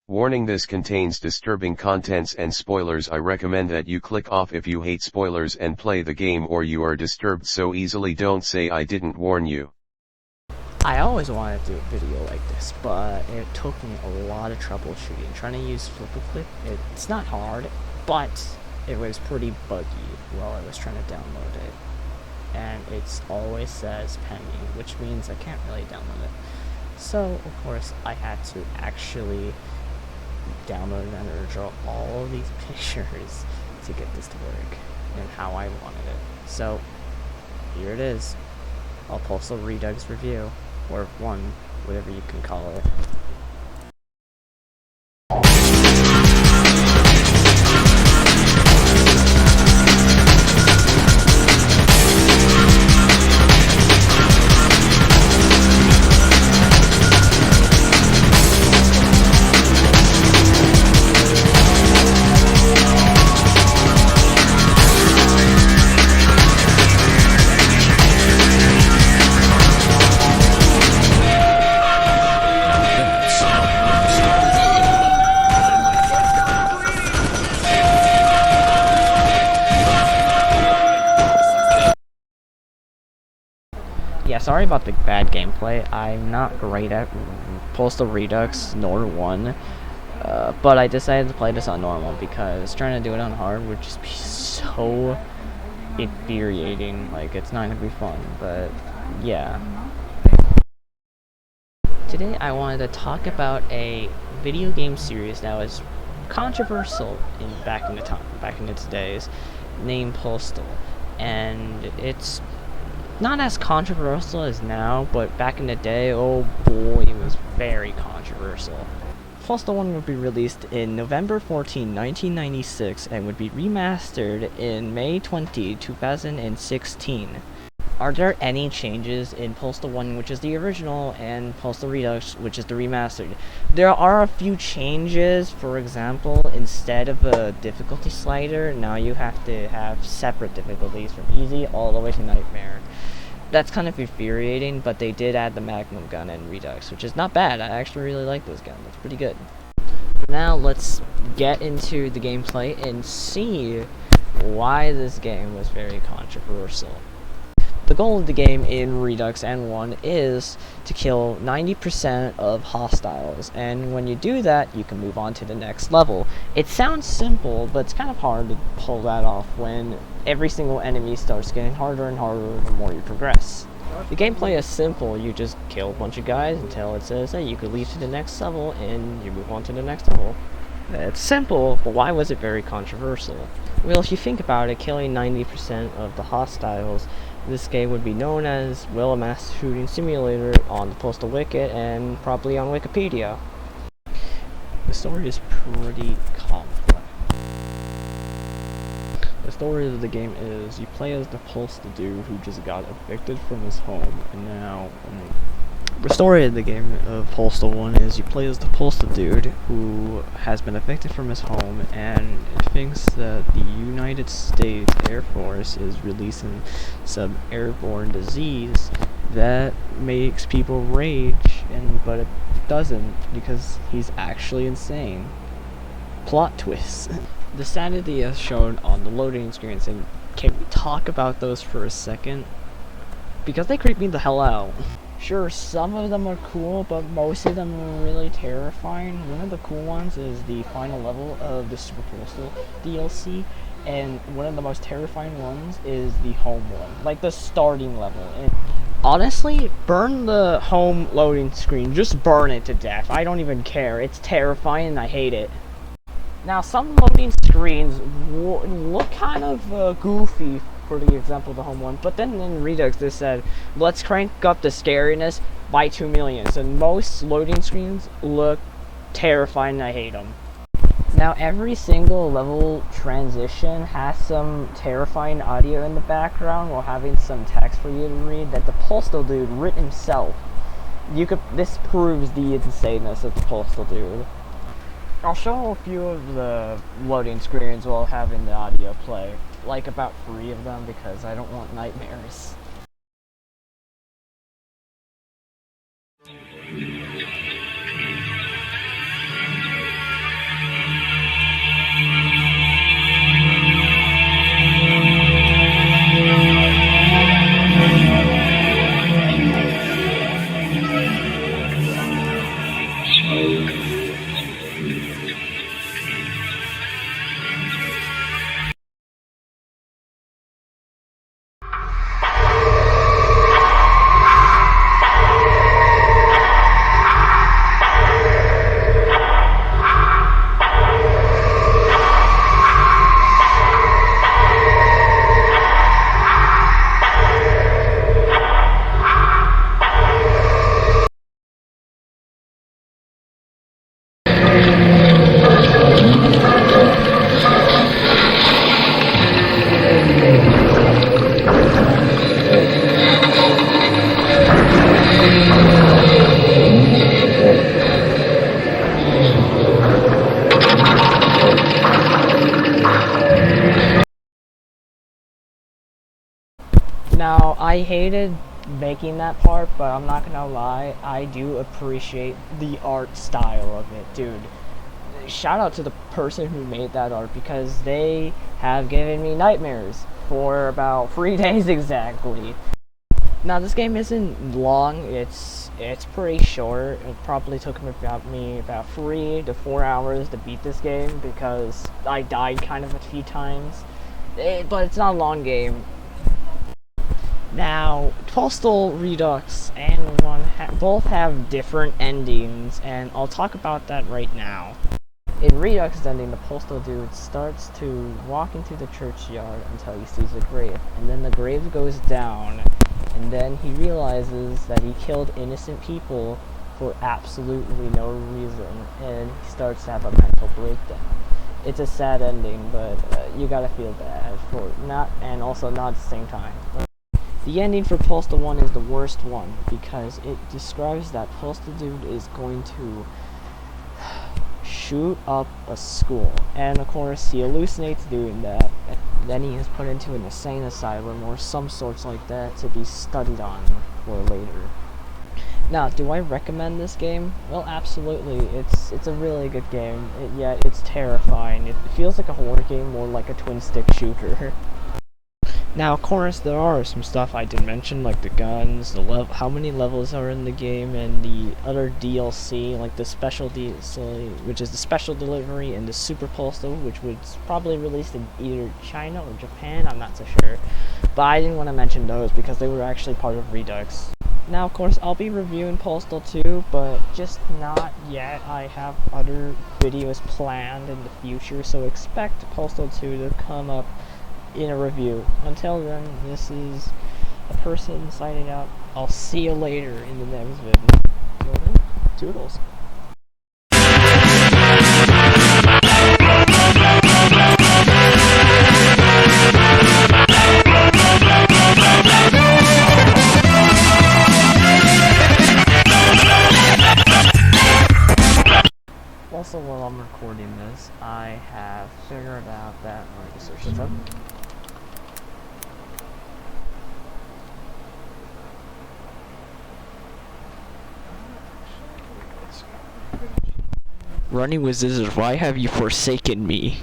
Warning: this contains disturbing contents and spoilers. I recommend that you click off if you hate spoilers and play the game, or you are disturbed so easily. Don't say I didn't warn you. I always wanted to do a video like this, but it took me a lot of troubleshooting. Trying to use FlipaClip, it's not hard, but it was pretty buggy while I was trying to download it. And it always says pending, which means I can't really download it. So, of course, I had to actually download and draw all of these pictures to get this to work and how I wanted it. So, here it is. A Postal Redux review, or one, whatever you can call it. Yeah, sorry about the bad gameplay. I'm not great at Postal Redux nor 1, but I decided to play this on normal because trying to do it on hard would just be so infuriating. Like, it's not gonna be fun, but yeah. Today I wanted to talk about a video game series that was controversial back in its days, named Postal, and it's not as controversial as now, but back in the day, oh boy, it was very controversial. Postal 1 would be released in November 14, 1996, and would be remastered in May 20, 2016. Are there any changes in Postal 1, which is the original, and Postal Redux, which is the remastered? There are a few changes. For example, instead of a difficulty slider, now you have to have separate difficulties from easy all the way to nightmare. That's kind of infuriating, but they did add the Magnum gun in Redux, which is not bad. I actually really like this gun. It's pretty good. But now let's get into the gameplay and see why this game was very controversial. The goal of the game in Redux and 1 is to kill 90% of hostiles, and when you do that, you can move on to the next level. It sounds simple, but it's kind of hard to pull that off when every single enemy starts getting harder and harder the more you progress. The gameplay is simple. You just kill a bunch of guys until it says, hey, you could leave to the next level, and you move on to the next level. It's simple, but why was it very controversial? Well, if you think about it, killing 90% of the hostiles, this game would be known as, well, a mass shooting simulator on the Postal Wiki and probably on Wikipedia. The story is pretty complex. The story of the game is, you play as the Postal dude who just got evicted from his home, and now, the story of the game of Postal 1 is you play as the Postal dude who has been evicted from his home and thinks that the United States Air Force is releasing some airborne disease that makes people rage, but it doesn't because he's actually insane. Plot twist. The sanity is shown on the loading screens, and can we talk about those for a second? Because they creep me the hell out. Sure, some of them are cool, but most of them are really terrifying. One of the cool ones is the final level of the Super Postal DLC, and one of the most terrifying ones is the home one, like the starting level. And honestly, burn the home loading screen. Just burn it to death. I don't even care. It's terrifying and I hate it. Now, some loading screens look kind of goofy, for the example of the home one, but then in Redux they said, let's crank up the scariness by 2 million. So most loading screens look terrifying and I hate them. Now, every single level transition has some terrifying audio in the background while having some text for you to read that the Postal dude written himself. This proves the insaneness of the Postal dude. I'll show a few of the loading screens while having the audio play, like about 3 of them because I don't want nightmares. Now, I hated making that part, but I'm not gonna lie, I do appreciate the art style of it, dude. Shout out to the person who made that art, because they have given me nightmares for about 3 days exactly. Now, this game isn't long, it's pretty short. It probably took me about 3 to 4 hours to beat this game, because I died kind of a few times. But it's not a long game. Now, Postal, Redux, and both have different endings, and I'll talk about that right now. In Redux ending, the Postal dude starts to walk into the churchyard until he sees a grave, and then the grave goes down, and then he realizes that he killed innocent people for absolutely no reason, and he starts to have a mental breakdown. It's a sad ending, but you gotta feel bad for not, and also not at the same time. The ending for Postal 1 is the worst one, because it describes that Postal dude is going to shoot up a school, and of course he hallucinates doing that, and then he is put into an insane asylum or some sorts like that to be studied on for later. Now, do I recommend this game? Well, absolutely. It's a really good game, yet it's terrifying. It feels like a horror game, more like a twin-stick shooter. Now, of course, there are some stuff I did mention, like the guns, how many levels are in the game, and the other DLC, like the special DLC, which is the special delivery, and the Super Postal, which was probably released in either China or Japan, I'm not so sure. But I didn't want to mention those because they were actually part of Redux. Now, of course, I'll be reviewing Postal 2, but just not yet. I have other videos planned in the future, so expect Postal 2 to come up in a review. Until then, this is a person signing out. I'll see you later in the next video. Toodles. Also, while I'm recording this, I have figured out that search this up. Running with scissors, why have you forsaken me?